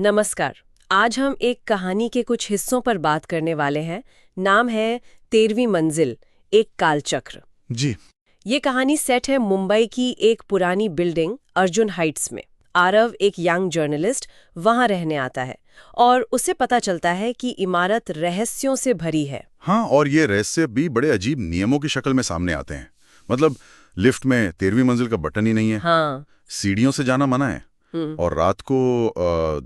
नमस्कार। आज हम एक कहानी के कुछ हिस्सों पर बात करने वाले हैं। नाम है 13वीं मंजिल, एक कालचक्र। जी। ये कहानी सेट है मुंबई की एक पुरानी बिल्डिंग अर्जुन हाइट्स में। आरव, एक यंग जर्नलिस्ट, वहां रहने आता है और उसे पता चलता है कि इमारत रहस्यों से भरी है। हाँ, और ये रहस्य भी बड़े अजीब नियमों की शक्ल में सामने आते हैं। मतलब लिफ्ट में 13वीं मंजिल का बटन ही नहीं है। हाँ। सीढ़ियों से जाना मना है। और रात को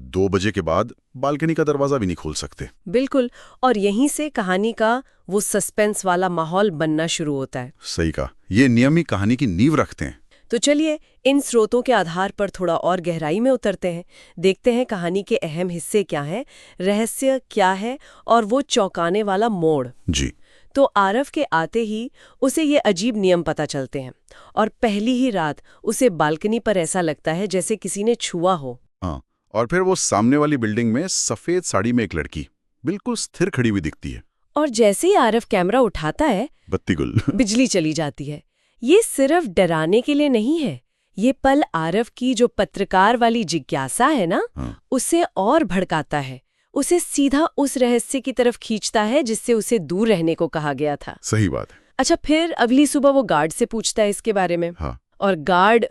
2 बजे के बाद बालकनी का दरवाजा भी नहीं खोल सकते। बिल्कुल। और यहीं से कहानी का वो सस्पेंस वाला माहौल बनना शुरू होता है। सही कहा। ये नियम ही कहानी की नींव रखते हैं। तो चलिए इन स्रोतों के आधार पर थोड़ा और गहराई में उतरते हैं। देखते हैं कहानी के अहम हिस्से क्या हैं, रहस्य क्या है और वो चौंकाने वाला मोड़। जी। तो आरव के आते ही उसे ये अजीब नियम पता चलते हैं और पहली ही रात उसे बालकनी पर ऐसा लगता है जैसे किसी ने छुआ हो। हाँ, और फिर वो सामने वाली बिल्डिंग में सफेद साड़ी में एक लड़की बिल्कुल स्थिर खड़ी हुई दिखती है। और जैसे ही आरव कैमरा उठाता है, बत्ती गुल बिजली चली जाती है। ये सिर्फ डराने के लिए नहीं है, ये पल आरव की जो पत्रकार वाली जिज्ञासा है ना, उसे और भड़काता है। उसे सीधा उस रहस्य की तरफ खींचता है जिससे उसे दूर रहने को कहा गया था। सही बात है। अच्छा, फिर अगली सुबह वो गार्ड से पूछता है इसके बारे में। हाँ। और गार्ड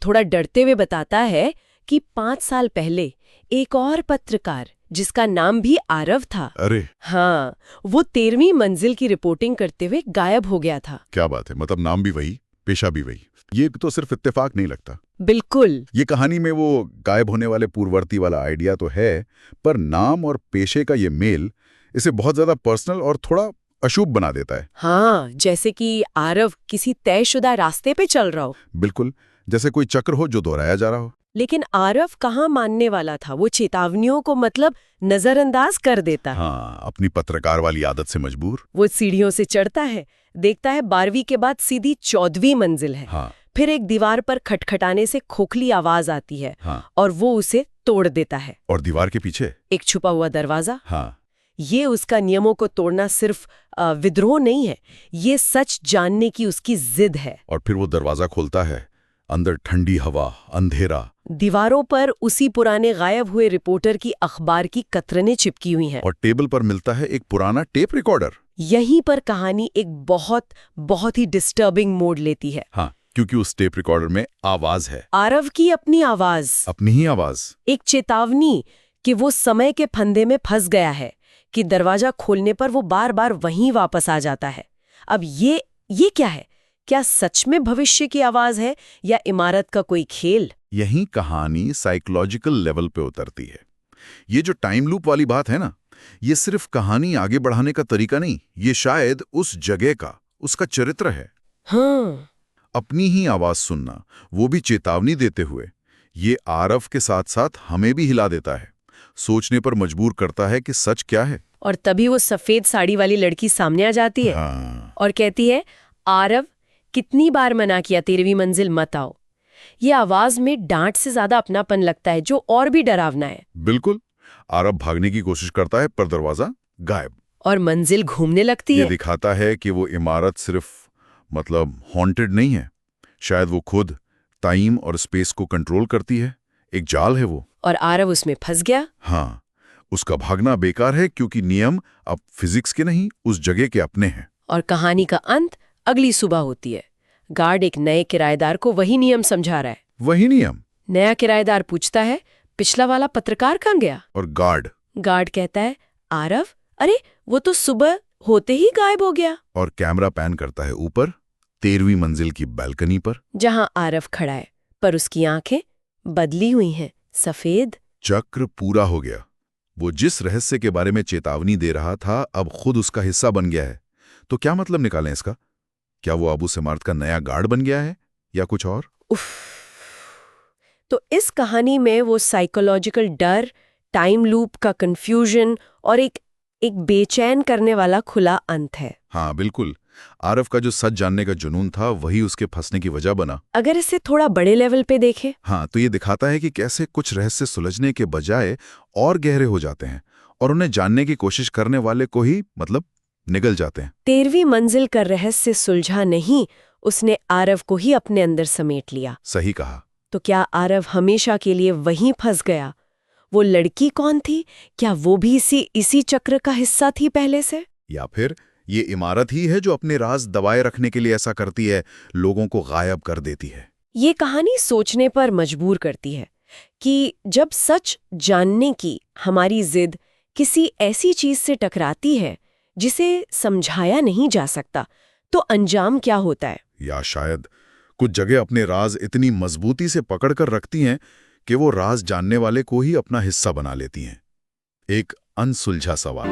थोड़ा डरते हुए बताता है कि 5 साल पहले एक और पत्रकार जिसका नाम भी आरव था, अरे हाँ, वो 13वीं मंजिल की रिपोर्टिंग करते हुए गायब हो गया था। क्या बात है। मतलब नाम भी वही, पेशा भी वही। ये तो सिर्फ इत्तेफाक नहीं लगता। बिल्कुल। ये कहानी में वो गायब होने वाले पूर्ववर्ती वाला आइडिया तो है, पर नाम और पेशे का ये मेल इसे बहुत ज्यादा पर्सनल और थोड़ा अशुभ बना देता है। हाँ, जैसे कि आरव किसी तयशुदा रास्ते पे चल रहा हो। बिल्कुल, जैसे कोई चक्र हो जो दोहराया जा रहा हो। लेकिन आरव कहाँ मानने वाला था। वो चेतावनियों को मतलब नजरअंदाज कर देता है। हाँ, अपनी पत्रकार वाली आदत से मजबूर। वो सीढ़ियों से चढ़ता है, देखता है 12वीं के बाद सीधी 14वीं मंजिल है। हाँ। फिर एक दीवार पर खटखटाने से खोखली आवाज आती है। हाँ। और वो उसे तोड़ देता है। और दीवार के पीछे एक छुपा हुआ दरवाजा। हाँ। ये उसका नियमों को तोड़ना सिर्फ विद्रोह नहीं है, ये सच जानने की उसकी जिद है। और फिर वो दरवाजा खोलता है। अंदर ठंडी हवा, अंधेरा। दीवारों पर उसी पुराने गायब हुए रिपोर्टर की अखबार की कतरनें चिपकी हुई हैं। और टेबल पर मिलता है एक पुराना टेप रिकॉर्डर। यहीं पर कहानी एक बहुत ही डिस्टर्बिंग मोड़ लेती है। हाँ, क्योंकि उस टेप रिकॉर्डर में आवाज है। आरव की अपनी आवाज। अपनी ही आवाज। एक चेतावनी कि वो समय के फंदे में फंस गया है, कि दरवाजा खोलने पर वो बार बार वहीं वापस आ जाता है। अब ये क्या है? क्या सच में भविष्य की आवाज है या इमारत का कोई खेल? यही कहानी साइकोलॉजिकल लेवल पे उतरती है। ये जो टाइम लूप वाली बात है ना, ये सिर्फ कहानी आगे बढ़ाने का तरीका नहीं, ये शायद उस जगह का, उसका चरित्र है। हाँ। अपनी ही आवाज सुनना, वो भी चेतावनी देते हुए, ये आरव के साथ साथ हमें भी हिला देता है, सोचने पर मजबूर करता है कि सच क्या है। और तभी वो सफेद साड़ी वाली लड़की सामने आ जाती है। हाँ। और कहती है, आरव, कितनी बार मना किया 13वीं मंजिल मत आओ। ये आवाज में डांट से ज्यादा अपनापन लगता है, जो और भी डरावना है। बिल्कुल। आरव भागने की कोशिश करता है, पर दरवाजा गायब। और मंजिल घूमने लगती है। ये दिखाता है कि वो इमारत सिर्फ हॉन्टेड नहीं है, शायद वो खुद टाइम और स्पेस को कंट्रोल करती है। एक जाल है वो। और आरव उसमें फंस गया। हाँ, उसका भागना बेकार है क्योंकि नियम अब फिजिक्स के नहीं, उस जगह के अपने हैं। और कहानी का अंत अगली सुबह होती है। गार्ड एक नए किराएदार को वही नियम समझा रहा है। वही नियम। नया किराएदार पूछता है, पिछला वाला पत्रकार कहाँ गया? और गार्ड कहता है, आरव, अरे वो तो सुबह होते ही गायब हो गया। और कैमरा पैन करता है ऊपर 13वीं मंजिल की बालकनी पर, जहां आरव खड़ा है, पर उसकी आंखें बदली हुई हैं, सफेद। चक्र पूरा हो गया। वो जिस रहस्य के बारे में चेतावनी दे रहा था, अब खुद उसका हिस्सा बन गया है। तो क्या मतलब निकालें इसका? क्या वो अब उस इमारत का नया गार्ड बन गया है या कुछ और? उफ। तो इस कहानी में वो साइकोलॉजिकल डर, टाइम लूप का कंफ्यूजन और एक बेचैन करने वाला खुला अंत है। हाँ बिल्कुल। आरव का जो सच जानने का जुनून था, वही उसके फंसने की वजह बना। अगर इसे थोड़ा बड़े लेवल पे देखें, हाँ, तो ये दिखाता है कि कैसे कुछ रहस्य सुलझने के बजाय और गहरे हो जाते हैं और उन्हें जानने की कोशिश करने वाले को ही निगल जाते हैं। 13वीं मंजिल का रहस्य सुलझा नहीं, उसने आरव को ही अपने अंदर समेट लिया। सही कहा। तो क्या आरव हमेशा के लिए वहीं फंस गया? वो लड़की कौन थी? क्या वो भी इसी चक्र का हिस्सा थी पहले से? या फिर ये इमारत ही है जो अपने राज दबाए रखने के लिए ऐसा करती है, लोगों को गायब कर देती है? ये कहानी सोचने पर मजबूर करती है कि जब सच जानने की हमारी जिद किसी ऐसी चीज से टकराती है जिसे समझाया नहीं जा सकता, तो अंजाम क्या होता है? या शायद कुछ जगह अपने राज इतनी मजबूती से पकड़कर रखती हैं कि वो राज जानने वाले को ही अपना हिस्सा बना लेती हैं। एक अनसुलझा सवाल।